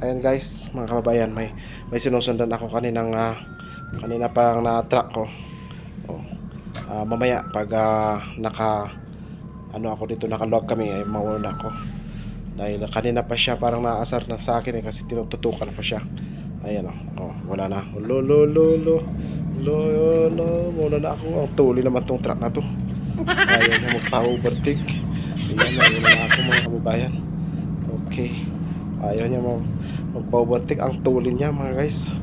Ayan guys, mga kababayan, may sinusundan ako kanina pang na-track ko. Oh, mamaya pag ako dito nakalog kami ay mauna ako. Dahil kanina pa siya parang naasar na sa akin kasi tinututukan pa siya. Ayan wala na. Muna na ako. Ang tuli naman tong truck na to. Ayaw na magpa-overtake. Ayan, wala na ako mga kababayan. Okay. Ayaw niya magpa-overtake. Ang tuli niya mga guys.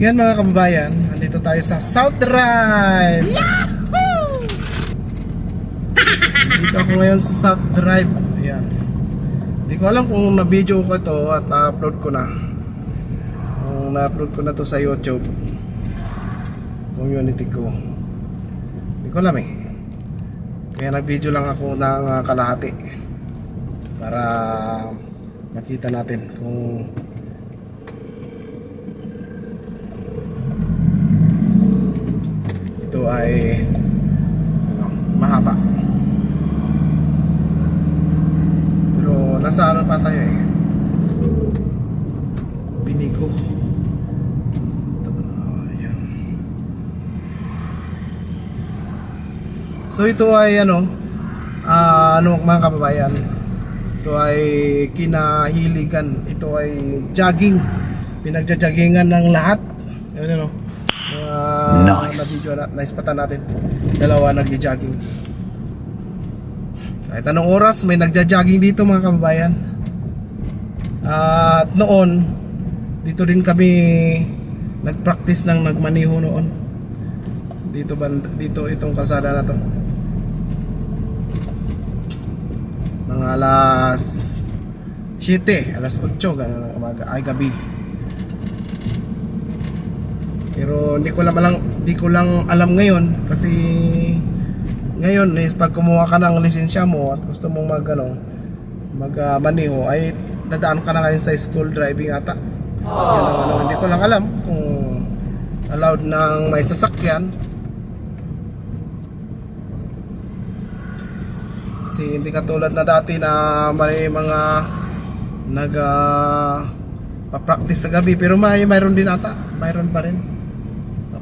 Yan mga kababayan, andito tayo sa South Drive. Yahoo! Dito ako ngayon sa South Drive. Ayan. Hindi ko alam kung na-video ko ito at na-upload ko na. Kung na-upload ko na to sa YouTube community ko. Hindi ko alam eh. Kaya nag-video lang ako ng kalahati para makita natin kung ito ay mahaba. Pero nasa ano pa tayo eh, Binico. Ayan. So ito ay mga kababayan, ito ay kinahiligan. Ito ay jogging, pinagja-joggingan ng lahat. Nice. Na video na naispatan natin, dalawa nagja-jogging. Kahit anong oras may nagja-jogging dito mga kababayan. At noon dito din kami nagpractice ng nagmaniho noon. Dito itong kalsada na to. Mga alas 7, alas 8 ganun ng umaga ay gabi. Pero hindi ko lang alam ngayon kasi ngayon is pag kumuha ka ng lisensya mo at gusto mong magmaniho ay dadaan ka na ngayon sa school driving ata. Yan ang hindi ko lang alam kung allowed ng may sasakyan. Kasi hindi katulad na dati na may mga pa-practice sa gabi, pero mayroon din ata, mayroon pa rin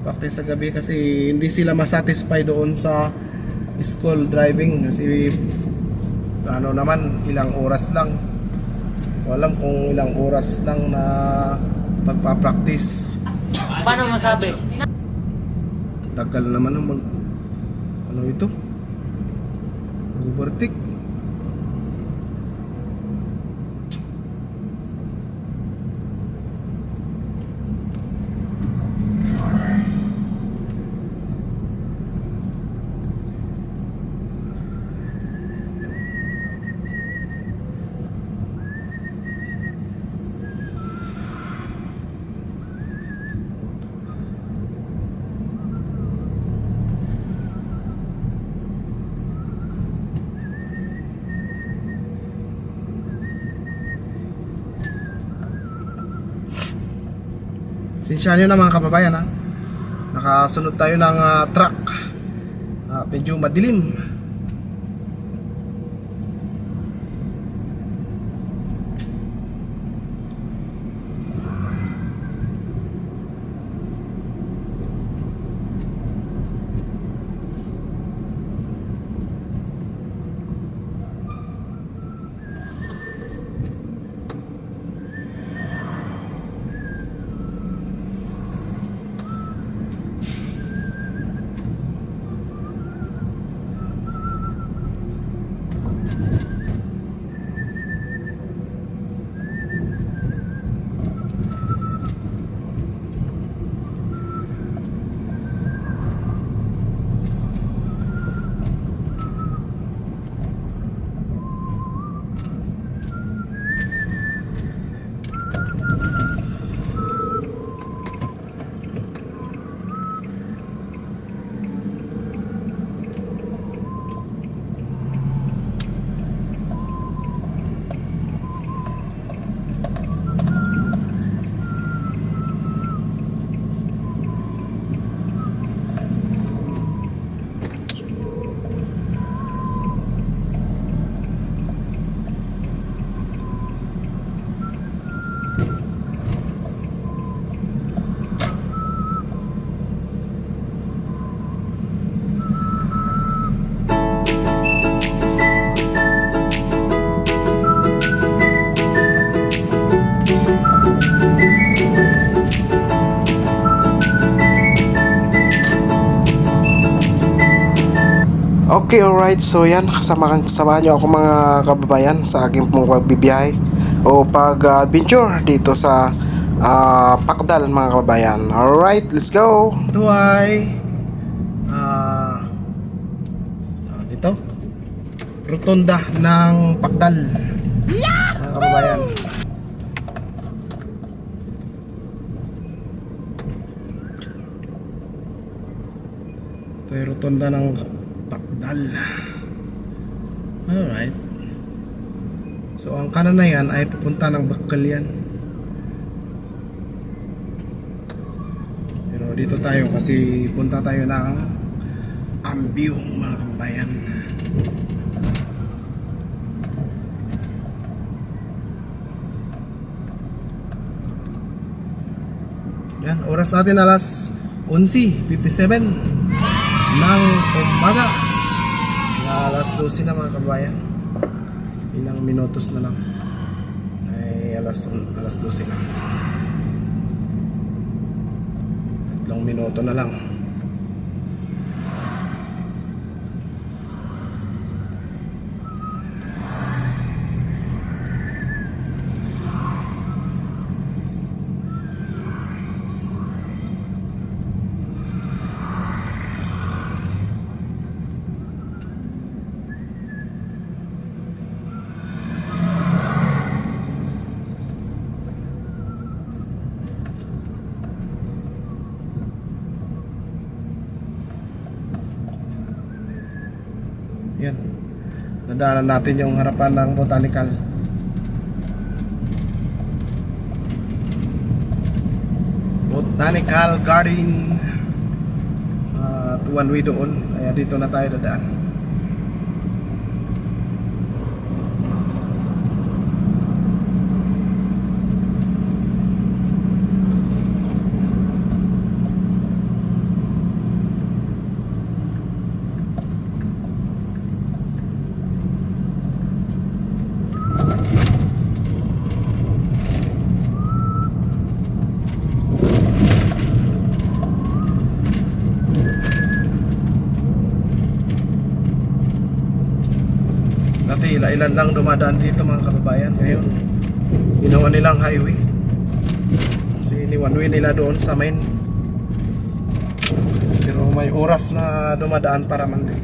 practice sa gabi kasi hindi sila masatisfy doon sa school driving kasi naman ilang oras lang. Alam kung ilang oras lang na pagpa-practice. Paano masabi? Tagal naman ng ito? Overtake. Sinsya nyo na mga kababayan ha. Nakasunod tayo ng truck. Medyo madilim. Okay, alright. So yan, samahan nyo ako mga kababayan sa aking pong pagbibiyahe o pag-adventure dito sa Pakdal mga kababayan. Alright, let's go! Ito ay dito Rotonda ng Pakdal mga kababayan. Ito ay Rotonda ng Pakdal. Alright. So ang kanan na yan ay pupunta ng Bakalian. Pero dito tayo kasi punta tayo ng Ambiu mga kababayan. Yan, oras natin alas 11:57 ng umaga. Alas 12 na mga kabayan. Ilang minutos na lang ay alas 12 na. 3 minuto na lang. Yan. Nadaanan natin yung harapan ng botanical. Botanical Garden. One way doon. Kaya dito na tayo dadaan. Dati ilan lang dumadaan dito mga kababayan. Ngayon ginawa nilang highway. Kasi one way nila doon sa main. Pero may oras na dumadaan para man din.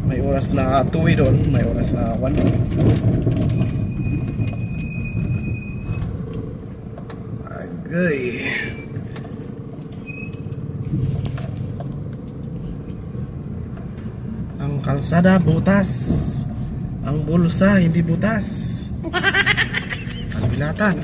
May oras na 2 way doon, may oras na 1 way. Agay. Ang kalsada butas. Ang bulsa hindi butas. Ang bilatan.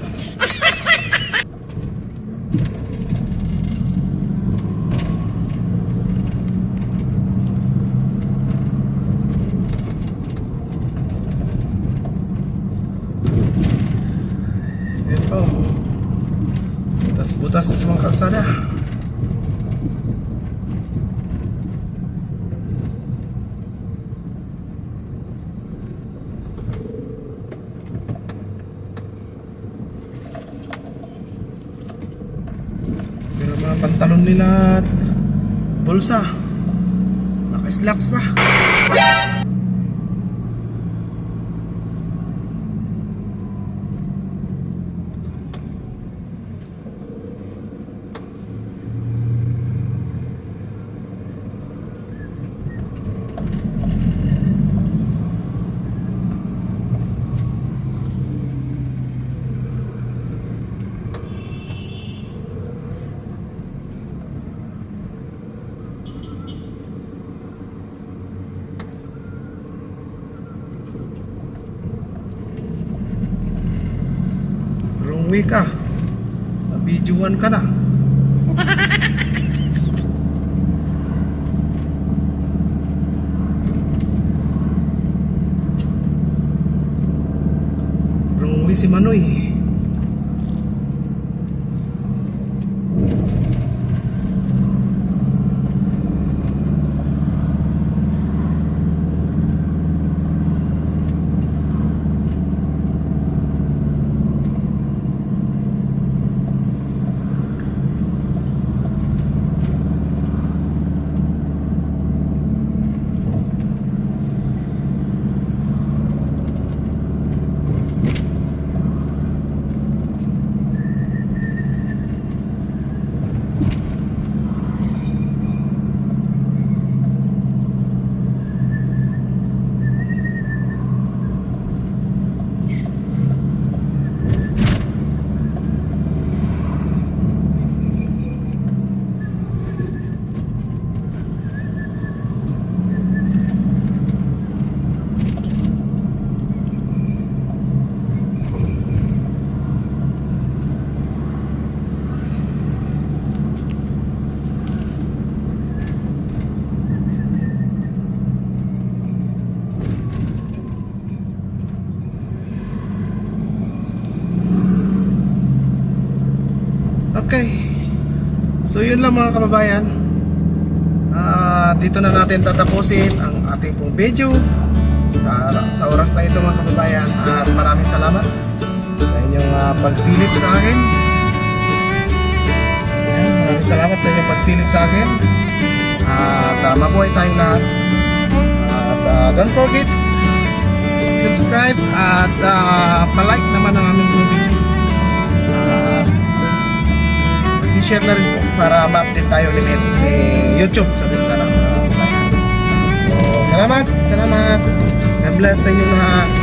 Ito. Butas-butas mga kalsada. Mga pantalon nila at bulsa naka-slacks pa. Uwi ka, nabidyoan ka na. Uwi si Manoy. Okay. So yun lang mga kababayan. Dito na natin tatapusin ang ating pong video sa oras na ito mga kababayan. At maraming salamat sa inyong pagsilip sa akin. Ayan, maraming salamat sa inyong pagsilip sa akin. At mabuhay tayong lahat. At don't forget subscribe at palike naman ang aming pong video. I-share na rin po para ma-update tayo ulit ni YouTube. Sabi ko sana. So, salamat. God bless sa inyo lahat.